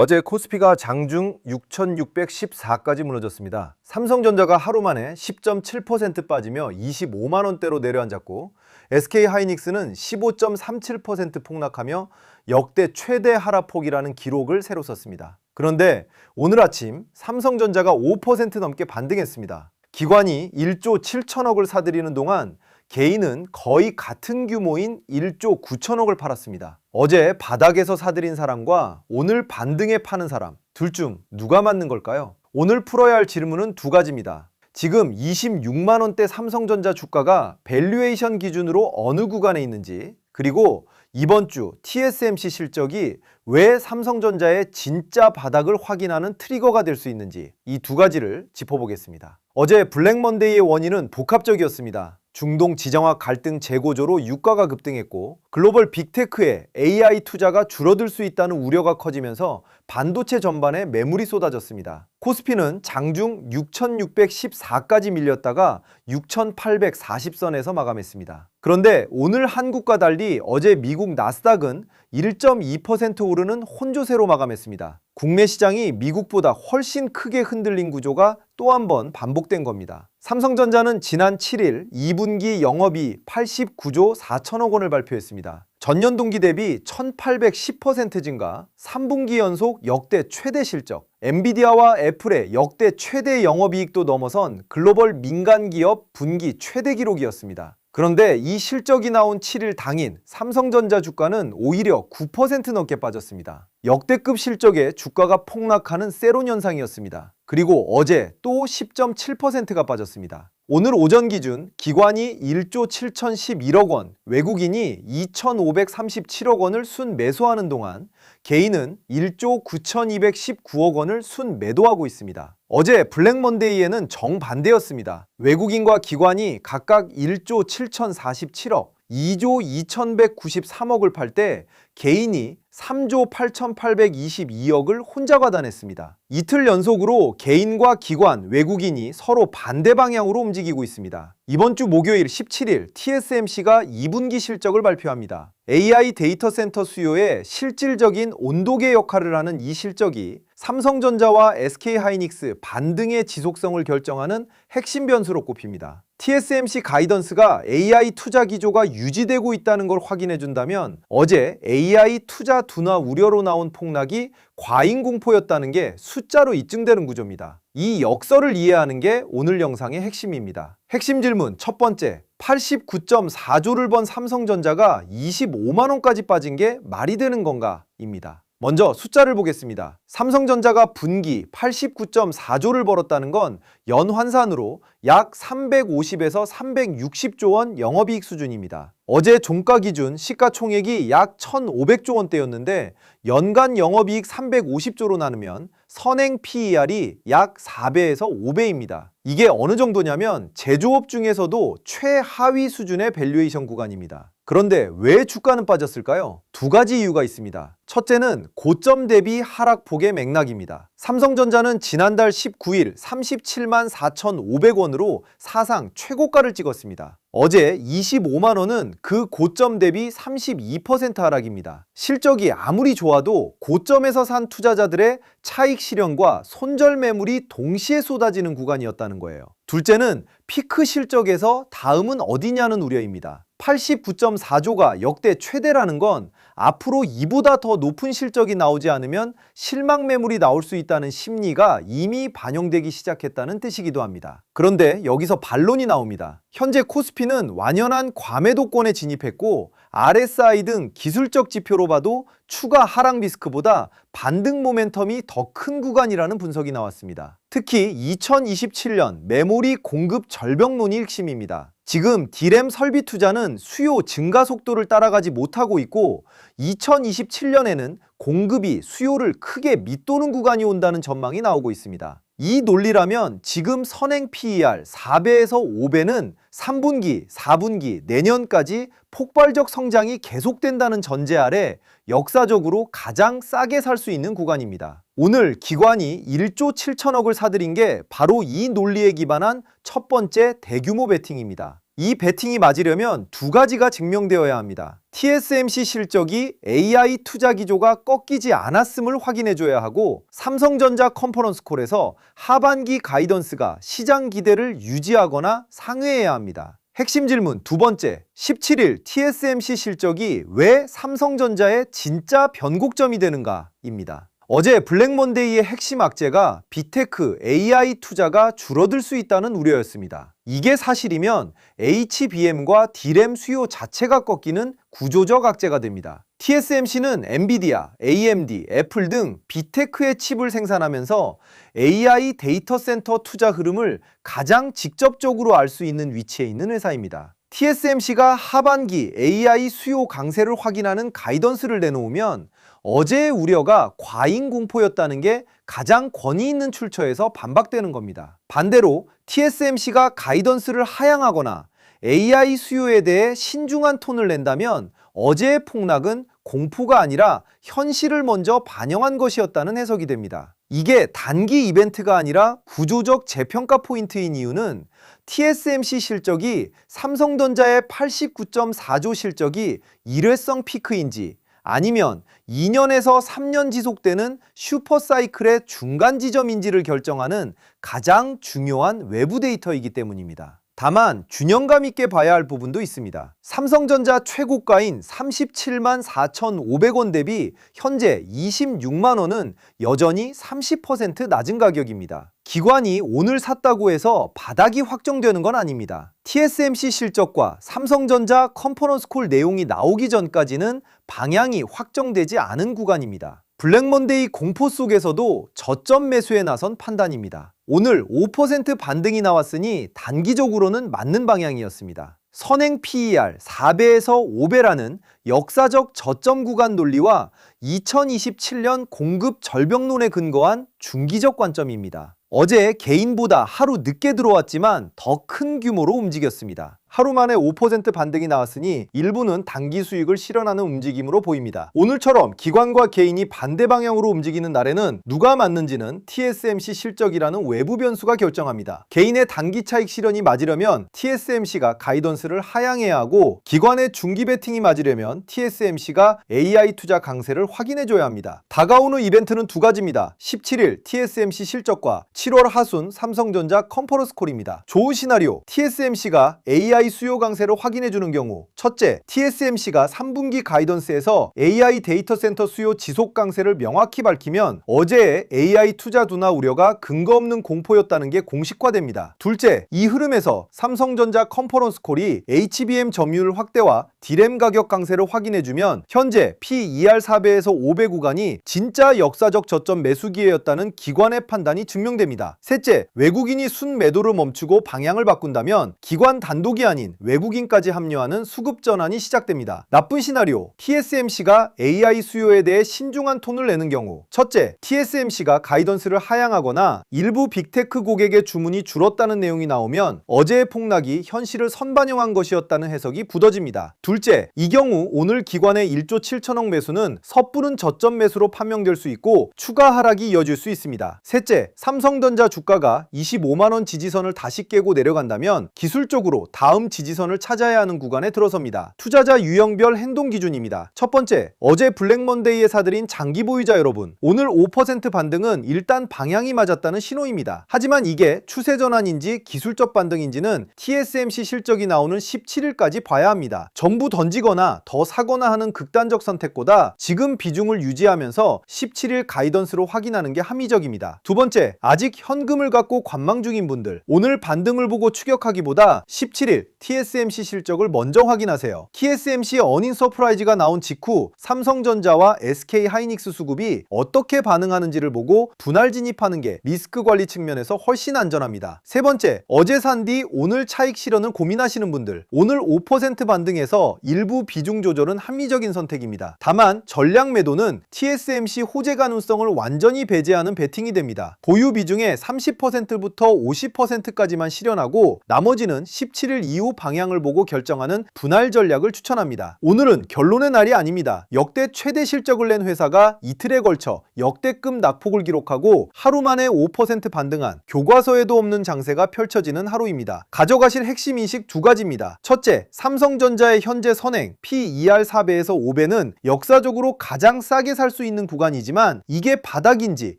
어제 코스피가 장중 6,614까지 무너졌습니다. 삼성전자가 하루 만에 10.7% 빠지며 25만 원대로 내려앉았고 SK하이닉스는 15.37% 폭락하며 역대 최대 하락폭이라는 기록을 새로 썼습니다. 그런데 오늘 아침 삼성전자가 5% 넘게 반등했습니다. 기관이 1조 7천억을 사들이는 동안 개인은 거의 같은 규모인 1조 9천억을 팔았습니다. 어제 바닥에서 사들인 사람과 오늘 반등에 파는 사람, 둘 중 누가 맞는 걸까요? 오늘 풀어야 할 질문은 두 가지입니다. 지금 26만 원대 삼성전자 주가가 밸류에이션 기준으로 어느 구간에 있는지, 그리고 이번 주 TSMC 실적이 왜 삼성전자의 진짜 바닥을 확인하는 트리거가 될 수 있는지, 이 두 가지를 짚어보겠습니다. 어제 블랙먼데이의 원인은 복합적이었습니다. 중동 지정학 갈등 재고조로 유가가 급등했고 글로벌 빅테크에 AI 투자가 줄어들 수 있다는 우려가 커지면서 반도체 전반에 매물이 쏟아졌습니다. 코스피는 장중 6,614까지 밀렸다가 6,840선에서 마감했습니다. 그런데 오늘 한국과 달리 어제 미국 나스닥은 1.2% 오르는 혼조세로 마감했습니다. 국내 시장이 미국보다 훨씬 크게 흔들린 구조가 또 한 번 반복된 겁니다. 삼성전자는 지난 7일 2분기 영업이익 89조 4천억 원을 발표했습니다. 전년 동기 대비 1810% 증가, 3분기 연속 역대 최대 실적, 엔비디아와 애플의 역대 최대 영업이익도 넘어선 글로벌 민간 기업 분기 최대 기록이었습니다. 그런데 이 실적이 나온 7일 당일 삼성전자 주가는 오히려 9% 넘게 빠졌습니다. 역대급 실적에 주가가 폭락하는 세론 현상이었습니다. 그리고 어제 또 10.7%가 빠졌습니다. 오늘 오전 기준 기관이 1조 7,011억 원, 외국인이 2,537억 원을 순매수하는 동안 개인은 1조 9,219억 원을 순매도하고 있습니다. 어제 블랙먼데이에는 정반대였습니다. 외국인과 기관이 각각 1조 7,047억, 2조 2,193억을 팔 때 개인이 3조 8,822억을 혼자 과단했습니다. 이틀 연속으로 개인과 기관, 외국인이 서로 반대 방향으로 움직이고 있습니다. 이번 주 목요일 17일 TSMC가 2분기 실적을 발표합니다. AI 데이터 센터 수요에 실질적인 온도계 역할을 하는 이 실적이 삼성전자와 SK하이닉스 반등의 지속성을 결정하는 핵심 변수로 꼽힙니다. TSMC 가이던스가 AI 투자 기조가 유지되고 있다는 걸 확인해 준다면 어제 AI 투자 둔화 우려로 나온 폭락이 과잉 공포였다는 게 숫자로 입증되는 구조입니다. 이 역설을 이해하는 게 오늘 영상의 핵심입니다. 핵심 질문 첫 번째, 89.4조를 번 삼성전자가 25만 원까지 빠진 게 말이 되는 건가? 입니다. 먼저 숫자를 보겠습니다. 삼성전자가 분기 89.4조를 벌었다는 건 연환산으로 약 350에서 360조 원 영업이익 수준입니다. 어제 종가 기준 시가총액이 약 1,500조 원대였는데 연간 영업이익 350조로 나누면 선행 PER이 약 4배에서 5배입니다. 이게 어느 정도냐면 제조업 중에서도 최하위 수준의 밸류에이션 구간입니다. 그런데 왜 주가는 빠졌을까요? 두 가지 이유가 있습니다. 첫째는 고점 대비 하락폭의 맥락입니다. 삼성전자는 지난달 19일 37만 4,500원으로 사상 최고가를 찍었습니다. 어제 25만 원은 그 고점 대비 32% 하락입니다. 실적이 아무리 좋아도 고점에서 산 투자자들의 차익 실현과 손절 매물이 동시에 쏟아지는 구간이었다는 거예요. 둘째는 피크 실적에서 다음은 어디냐는 우려입니다. 89.4조가 역대 최대라는 건 앞으로 이보다 더 높은 실적이 나오지 않으면 실망 매물이 나올 수 있다는 심리가 이미 반영되기 시작했다는 뜻이기도 합니다. 그런데 여기서 반론이 나옵니다. 현재 코스피는 완연한 과매도권에 진입했고 RSI 등 기술적 지표로 봐도 추가 하락 리스크보다 반등 모멘텀이 더 큰 구간이라는 분석이 나왔습니다. 특히 2027년 메모리 공급 절벽론이 핵심입니다. 지금 D램 설비 투자는 수요 증가 속도를 따라가지 못하고 있고 2027년에는 공급이 수요를 크게 밑도는 구간이 온다는 전망이 나오고 있습니다. 이 논리라면 지금 선행 PER 4배에서 5배는 3분기, 4분기, 내년까지 폭발적 성장이 계속된다는 전제 아래 역사적으로 가장 싸게 살 수 있는 구간입니다. 오늘 기관이 1조 7천억을 사들인 게 바로 이 논리에 기반한 첫 번째 대규모 베팅입니다. 이 베팅이 맞으려면 두 가지가 증명되어야 합니다. TSMC 실적이 AI 투자 기조가 꺾이지 않았음을 확인해줘야 하고, 삼성전자 컨퍼런스 콜에서 하반기 가이던스가 시장 기대를 유지하거나 상회해야 합니다. 핵심 질문 두 번째, 17일 TSMC 실적이 왜 삼성전자의 진짜 변곡점이 되는가입니다. 어제 블랙먼데이의 핵심 악재가 빅테크, AI 투자가 줄어들 수 있다는 우려였습니다. 이게 사실이면 HBM과 D램 수요 자체가 꺾이는 구조적 악재가 됩니다. TSMC는 엔비디아, AMD, 애플 등 빅테크의 칩을 생산하면서 AI 데이터 센터 투자 흐름을 가장 직접적으로 알 수 있는 위치에 있는 회사입니다. TSMC가 하반기 AI 수요 강세를 확인하는 가이던스를 내놓으면 어제의 우려가 과잉 공포였다는 게 가장 권위 있는 출처에서 반박되는 겁니다. 반대로 TSMC가 가이던스를 하향하거나 AI 수요에 대해 신중한 톤을 낸다면 어제의 폭락은 공포가 아니라 현실을 먼저 반영한 것이었다는 해석이 됩니다. 이게 단기 이벤트가 아니라 구조적 재평가 포인트인 이유는 TSMC 실적이 삼성전자의 89.4조 실적이 일회성 피크인지 아니면 2년에서 3년 지속되는 슈퍼사이클의 중간 지점인지를 결정하는 가장 중요한 외부 데이터이기 때문입니다. 다만 균형감 있게 봐야 할 부분도 있습니다. 삼성전자 최고가인 37만 4,500원 대비 현재 26만 원은 여전히 30% 낮은 가격입니다. 기관이 오늘 샀다고 해서 바닥이 확정되는 건 아닙니다. TSMC 실적과 삼성전자 컨퍼런스 콜 내용이 나오기 전까지는 방향이 확정되지 않은 구간입니다. 블랙먼데이 공포 속에서도 저점 매수에 나선 판단입니다. 오늘 5% 반등이 나왔으니 단기적으로는 맞는 방향이었습니다. 선행 PER 4배에서 5배라는 역사적 저점 구간 논리와 2027년 공급 절벽론에 근거한 중기적 관점입니다. 어제 개인보다 하루 늦게 들어왔지만 더 큰 규모로 움직였습니다. 하루 만에 5% 반등이 나왔으니 일부는 단기 수익을 실현하는 움직임으로 보입니다. 오늘처럼 기관과 개인이 반대 방향으로 움직이는 날에는 누가 맞는지는 TSMC 실적이라는 외부 변수가 결정합니다. 개인의 단기 차익 실현이 맞으려면 TSMC가 가이던스를 하향해야 하고, 기관의 중기 베팅이 맞으려면 TSMC가 AI 투자 강세를 확인해줘야 합니다. 다가오는 이벤트는 두 가지입니다. 17일 TSMC 실적과 7월 하순 삼성전자 컨퍼런스 콜입니다. 좋은 시나리오, TSMC가 AI 수요 강세를 확인해주는 경우, 첫째, TSMC가 3분기 가이던스에서 AI 데이터 센터 수요 지속 강세를 명확히 밝히면 어제의 AI 투자 둔화 우려가 근거 없는 공포였다는 게 공식화됩니다. 둘째, 이 흐름에서 삼성전자 컨퍼런스 콜이 HBM 점유율 확대와 D램 가격 강세를 확인해주면 현재 PER 4배에서 5배 구간이 진짜 역사적 저점 매수 기회였다는 기관의 판단이 증명됩니다. 셋째, 외국인이 순매도를 멈추고 방향을 바꾼다면 기관 단독이 아닌 외국인까지 합류하는 수급 전환이 시작됩니다. 나쁜 시나리오, TSMC가 AI 수요에 대해 신중한 톤을 내는 경우, 첫째, TSMC가 가이던스를 하향하거나 일부 빅테크 고객의 주문이 줄었다는 내용이 나오면 어제의 폭락이 현실을 선반영한 것이었다는 해석이 굳어집니다. 둘째, 이 경우 오늘 기관의 1조 7천억 매수는 섣부른 저점 매수로 판명될 수 있고 추가 하락이 이어질 수 있습니다. 셋째, 삼성전자 주가가 25만원 지지선을 다시 깨고 내려간다면 기술적으로 다음 지지선을 찾아야 하는 구간에 들어섭니다. 투자자 유형별 행동 기준입니다. 첫 번째, 어제 블랙먼데이에 사들인 장기 보유자 여러분, 오늘 5% 반등은 일단 방향이 맞았다는 신호입니다. 하지만 이게 추세 전환인지 기술적 반등인지는 TSMC 실적이 나오는 17일까지 봐야 합니다. 전부 던지거나 더 사거나 하는 극단적 선택보다 지금 비중을 유지하면서 17일 가이던스로 확인하는 게 합리적입니다. 두 번째, 아직 현금을 갖고 관망 중인 분들, 오늘 반등을 보고 추격하기보다 17일 TSMC 실적을 먼저 확인하세요. TSMC 어닝 서프라이즈가 나온 직후 삼성전자와 SK 하이닉스 수급이 어떻게 반응하는지를 보고 분할 진입하는 게 리스크 관리 측면에서 훨씬 안전합니다. 세 번째, 어제 산 뒤 오늘 차익 실현을 고민하시는 분들, 오늘 5% 반등에서 일부 비중 조절은 합리적인 선택입니다. 다만 전량 매도는 TSMC 호재 가능성을 완전히 배제하는 베팅이 됩니다. 보유 비중의 30%부터 50%까지만 실현하고 나머지는 17일 이후 이후 방향을 보고 결정하는 분할 전략을 추천합니다. 오늘은 결론의 날이 아닙니다. 역대 최대 실적을 낸 회사가 이틀에 걸쳐 역대급 낙폭을 기록하고 하루 만에 5% 반등한 교과서에도 없는 장세가 펼쳐지는 하루입니다. 가져가실 핵심 인식 두 가지입니다. 첫째, 삼성전자의 현재 선행 P/ER 4배에서 5배는 역사적으로 가장 싸게 살 수 있는 구간이지만 이게 바닥인지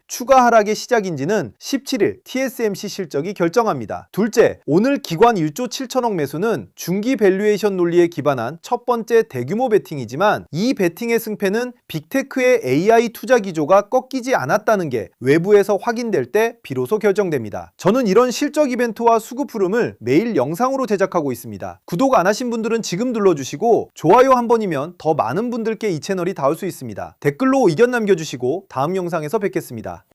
추가 하락의 시작인지는 17일 TSMC 실적이 결정합니다. 둘째, 오늘 기관 1조 7천억 매수는 중기 밸류에이션 논리에 기반한 첫 번째 대규모 베팅이지만 이 베팅의 승패는 빅테크의 AI 투자 기조가 꺾이지 않았다는 게 외부에서 확인될 때 비로소 결정됩니다. 저는 이런 실적 이벤트와 수급 흐름을 매일 영상으로 제작하고 있습니다. 구독 안 하신 분들은 지금 눌러주시고 좋아요 한 번이면 더 많은 분들께 이 채널이 닿을 수 있습니다. 댓글로 의견 남겨주시고 다음 영상에서 뵙겠습니다.